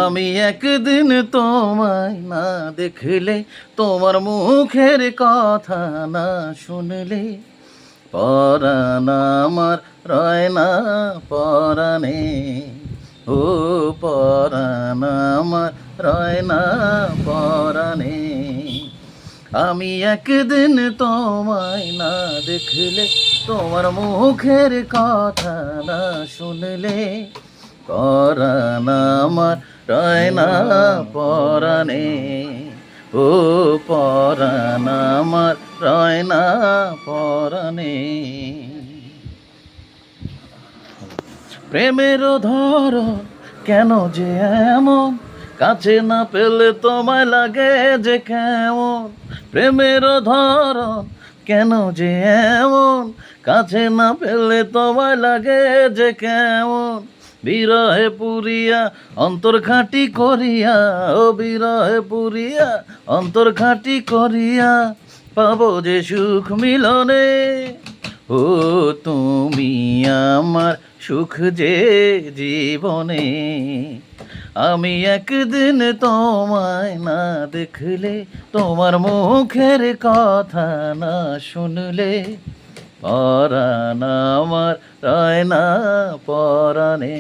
আমি একদিন তোমায় না দেখলে, তোমার মুখের কথা না শুনলে, পরাণ আমার রয় না পরাণে। ও পরাণ আমার রয় না পরাণে। আমি একদিন তোমায় না দেখলে, তোমার মুখের কথা না শুনলে, পরাণ আমার রয় না পরাণে। ও পরাণ আমার রয় না পরাণে। প্রেমের ধরন কেন যে এমন, কাছে না পেলে তোমায় লাগে যে কেমন। প্রেমের ধরন কেন যে এমন, কাছে না পেলে তোমায় লাগে যে কেমন। বিরহে পুরিয়া অন্তর খাঁটি করিয়া, ও বিরহে পুরিয়া অন্তর খাঁটি করিয়া, পাবো যে সুখ মিলনে। ও তুমি আমার সুখ যে জীবনে। আমি একদিন তোমায় না দেখলে, তোমার মুখের কথা না শুনলে, পরাণ আমার রয় না পরাণে।